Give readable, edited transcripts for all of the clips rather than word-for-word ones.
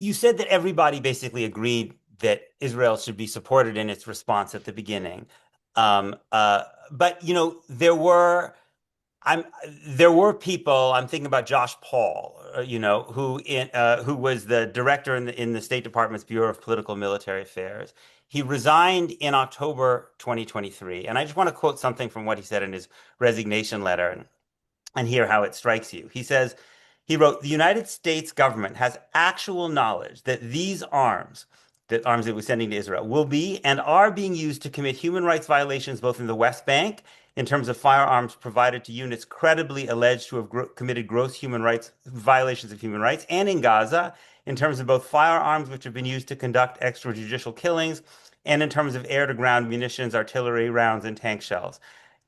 You said that everybody basically agreed that Israel should be supported in its response at the beginning. But I'm there were people. I'm thinking about Josh Paul, who was the director in the State Department's Bureau of Political and Military Affairs. He resigned in October 2023, and I just want to quote something from what he said in his resignation letter and hear how it strikes you. He wrote, the United States government has actual knowledge that these arms, the arms it was sending to Israel, will be and are being used to commit human rights violations both in the West Bank, in terms of firearms provided to units credibly alleged to have committed gross human rights violations of human rights, and in Gaza, in terms of both firearms which have been used to conduct extrajudicial killings, and in terms of air to ground munitions, artillery rounds, and tank shells.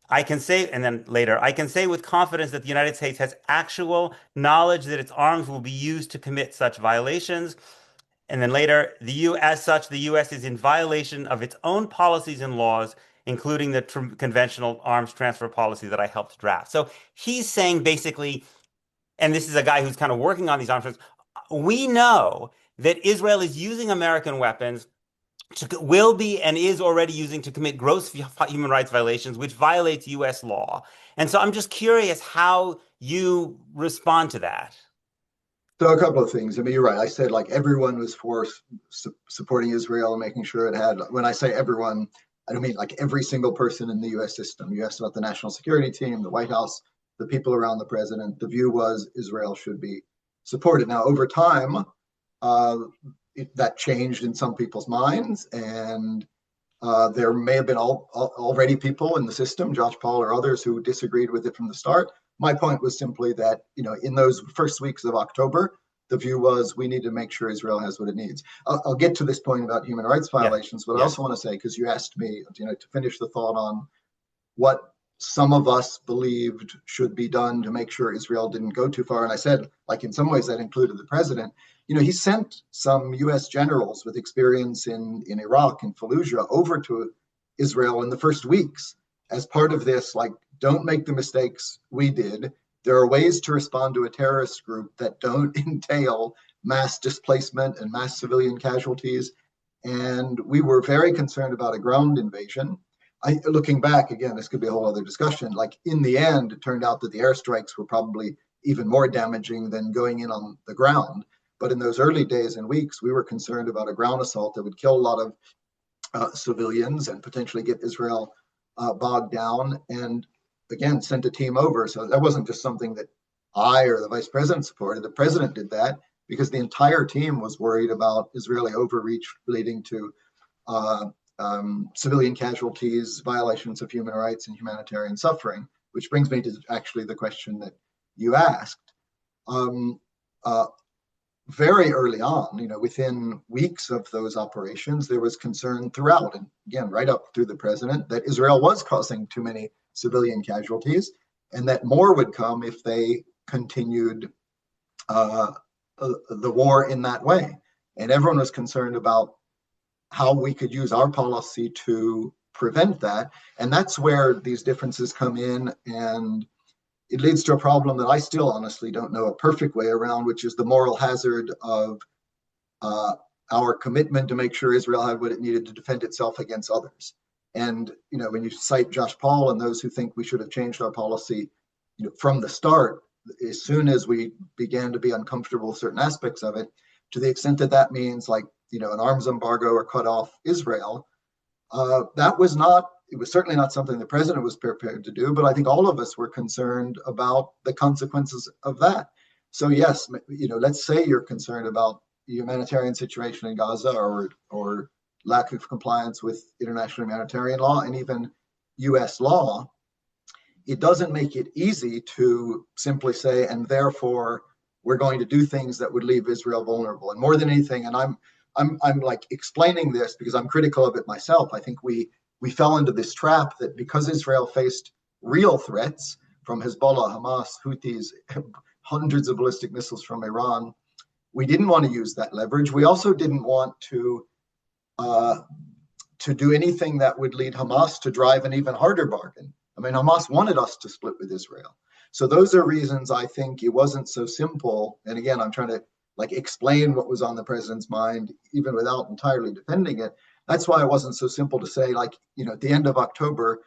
I can say, and then later, I can say with confidence that the United States has actual knowledge that its arms will be used to commit such violations. And then later, as such, the U.S. is in violation of its own policies and laws, including the conventional arms transfer policy that I helped draft. So he's saying basically, and this is a guy who's kind of working on these arms, we know that Israel is using American weapons will be and is already using to commit gross human rights violations, which violates U.S. law. And so I'm just curious how you respond to that. So a couple of things. I mean, you're right. I said like everyone was for supporting Israel and making sure it had. When I say everyone, I don't mean like every single person in the U.S. system. You asked about the national security team, the White House, the people around the president. The view was Israel should be supported. Now, over time, uh, that changed in some people's minds, and there may have been already people in the system, Josh Paul or others, who disagreed with it from the start. My point was simply that, in those first weeks of October, the view was we need to make sure Israel has what it needs. I'll get to this point about human rights Yeah. violations, but I Yeah. also want to say, because you asked me, to finish the thought on what some of us believed should be done to make sure Israel didn't go too far. And I said, like, in some ways that included the president. He sent some US generals with experience in Iraq and Fallujah over to Israel in the first weeks as part of this, like, don't make the mistakes we did. There are ways to respond to a terrorist group that don't entail mass displacement and mass civilian casualties. And we were very concerned about a ground invasion. Looking back, again, this could be a whole other discussion. Like, in the end, it turned out that the airstrikes were probably even more damaging than going in on the ground. But in those early days and weeks, we were concerned about a ground assault that would kill a lot of civilians and potentially get Israel bogged down. And again, sent a team over. So that wasn't just something that I or the vice president supported. The president did that because the entire team was worried about Israeli overreach leading to civilian casualties, violations of human rights, and humanitarian suffering, which brings me to actually the question that you asked. Um, uh, Very early on, within weeks of those operations, there was concern throughout, and again, right up through the president, that Israel was causing too many civilian casualties and that more would come if they continued the war in that way. And everyone was concerned about how we could use our policy to prevent that. And that's where these differences come in. And it leads to a problem that I still honestly don't know a perfect way around, which is the moral hazard of uh, our commitment to make sure Israel had what it needed to defend itself against others. And when you cite Josh Paul and those who think we should have changed our policy, from the start, as soon as we began to be uncomfortable with certain aspects of it, to the extent that that means like an arms embargo or cut off Israel, that was not. It was certainly not something the president was prepared to do, but I think all of us were concerned about the consequences of that. So yes, let's say you're concerned about the humanitarian situation in Gaza or lack of compliance with international humanitarian law and even U.S. law. It doesn't make it easy to simply say, and therefore we're going to do things that would leave Israel vulnerable. And more than anything, and I'm like explaining this because I'm critical of it myself. I think we fell into this trap that because Israel faced real threats from Hezbollah, Hamas, Houthis, hundreds of ballistic missiles from Iran, we didn't want to use that leverage. We also didn't want to do anything that would lead Hamas to drive an even harder bargain. I mean, Hamas wanted us to split with Israel. So those are reasons I think it wasn't so simple. And again, I'm trying to like explain what was on the president's mind, even without entirely defending it. That's why it wasn't so simple to say, like, at the end of October,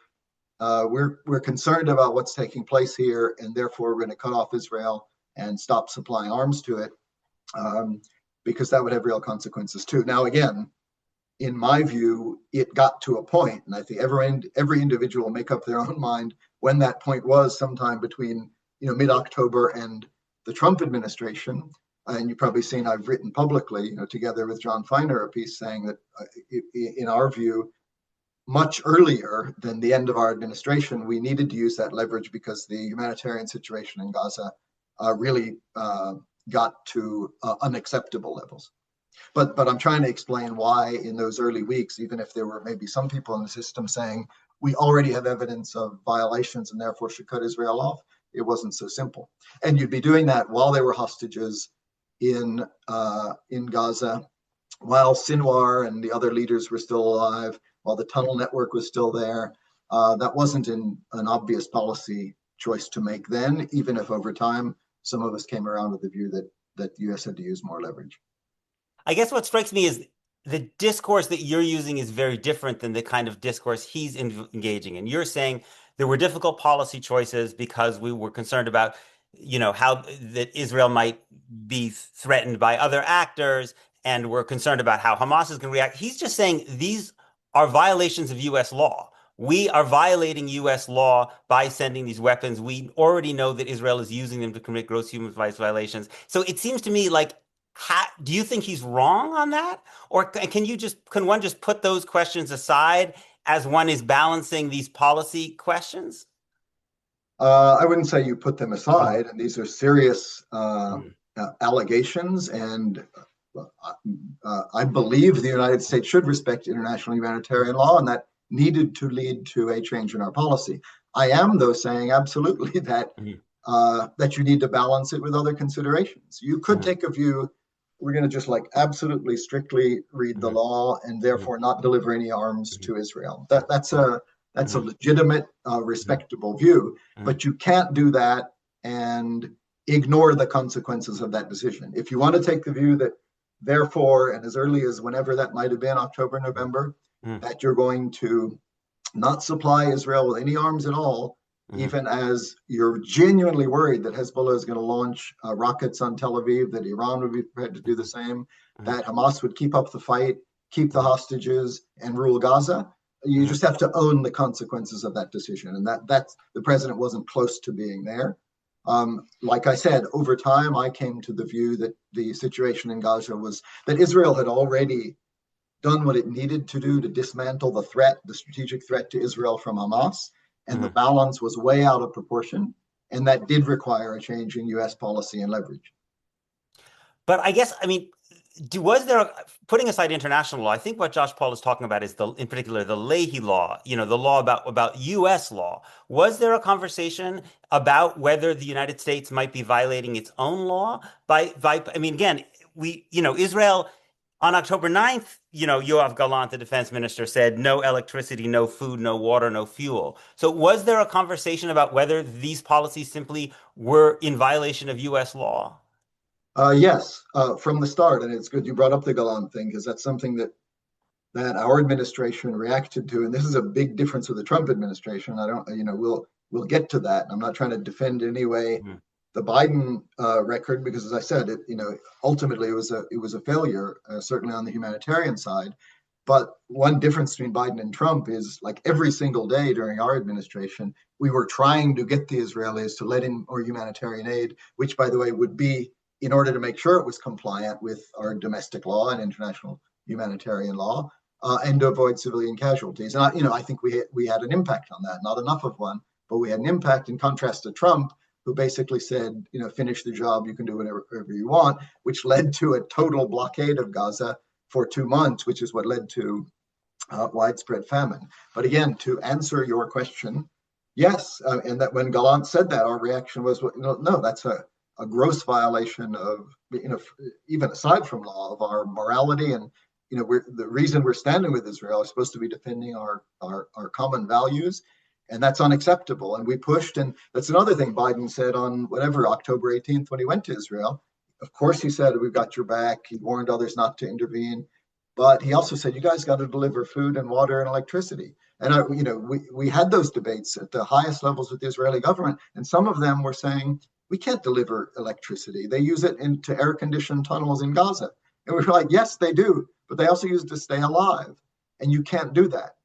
we're concerned about what's taking place here, and therefore we're going to cut off Israel and stop supplying arms to it, um, because that would have real consequences too. Now, again, in my view, it got to a point, and I think every individual make up their own mind when that point was, sometime between mid-October and the Trump administration. And you've probably seen I've written publicly, together with John Feiner, a piece saying that, in our view, much earlier than the end of our administration, we needed to use that leverage because the humanitarian situation in Gaza really got to unacceptable levels. But I'm trying to explain why in those early weeks, even if there were maybe some people in the system saying we already have evidence of violations and therefore should cut Israel off, it wasn't so simple. And you'd be doing that while there were hostages in Gaza, while Sinwar and the other leaders were still alive, while the tunnel network was still there. That wasn't an obvious policy choice to make then, even if over time some of us came around with the view that the U.S. had to use more leverage. I guess what strikes me is the discourse that you're using is very different than the kind of discourse he's engaging in. You're saying there were difficult policy choices because we were concerned about, how that Israel might be threatened by other actors, and we're concerned about how Hamas is going to react. He's just saying these are violations of U.S. law. We are violating U.S. law by sending these weapons. We already know that Israel is using them to commit gross human rights violations. So it seems to me like, do you think he's wrong on that? Or can one just put those questions aside as one is balancing these policy questions? I wouldn't say you put them Mm, aside, and these are serious mm, allegations. And I believe the United States should respect international humanitarian law, and that needed to lead to a change in our policy. I am, though, saying absolutely mm, that you need to balance it with other considerations. You could mm, take a view, we're going to just like absolutely strictly read the mm, law and mm, therefore not deliver any arms mm, to Israel. That's a mm, legitimate, mm, respectable view, mm, but you can't do that and ignore the consequences of that decision. If you want to take the view that, therefore, and as early as whenever that might have been, October, mm, November, mm, that you're going to not supply Israel with any arms at all, mm, even as you're genuinely worried that Hezbollah is going to launch rockets on Tel Aviv, that Iran would be prepared to do the same, mm, that Hamas would keep up the fight, keep the mm, hostages, and rule Gaza. You mm. just have to own the consequences of that decision, and that's the president wasn't close to being there. Like I said, over time, I came to the view that the situation in Gaza was that Israel had already done what it needed to do to dismantle the threat, the strategic threat to Israel from Hamas, and the mm. balance was way out of proportion. And that did require a change in US policy and leverage. But I guess, I mean, was there, putting aside international law, I think what Josh Paul is talking about is in particular, the Leahy law, the law about U.S. law. Was there a conversation about whether the United States might be violating its own law I mean, again, Israel on October 9th, Yoav Gallant, the defense minister, said no electricity, no food, no water, no fuel. So was there a conversation about whether these policies simply were in violation of U.S. law? Yes, from the start, and it's good you brought up the Golan thing because that's something that our administration reacted to, and this is a big difference with the Trump administration. I don't, we'll get to that. I'm not trying to defend in any way Mhm, the Biden record because, as I said, ultimately it was a failure, certainly on the humanitarian side. But one difference between Biden and Trump is like every single day during our administration, we were trying to get the Israelis to let in more humanitarian aid, which, by the way, would be in order to make sure it was compliant with our domestic law and international humanitarian law, and to avoid civilian casualties. And I think we had an impact on that. Not enough of one, but we had an impact. In contrast to Trump, who basically said, finish the job, you can do whatever you want, which led to a total blockade of Gaza for 2 months, which is what led to widespread famine. But again, to answer your question, yes, and that when Gallant said that, our reaction was, well, no, that's a gross violation of, even aside from law, of our morality. And the reason we're standing with Israel is supposed to be defending our common values, and that's unacceptable. And we pushed, and that's another thing Biden said on whatever October 18th when he went to Israel. Of course, he said, we've got your back. He warned others not to intervene. But he also said, you guys got to deliver food and water and electricity. And, we had those debates at the highest levels with the Israeli government. And some of them were saying, we can't deliver electricity. They use it into air conditioned tunnels in Gaza. And we were like, yes, they do. But they also use it to stay alive. And you can't do that.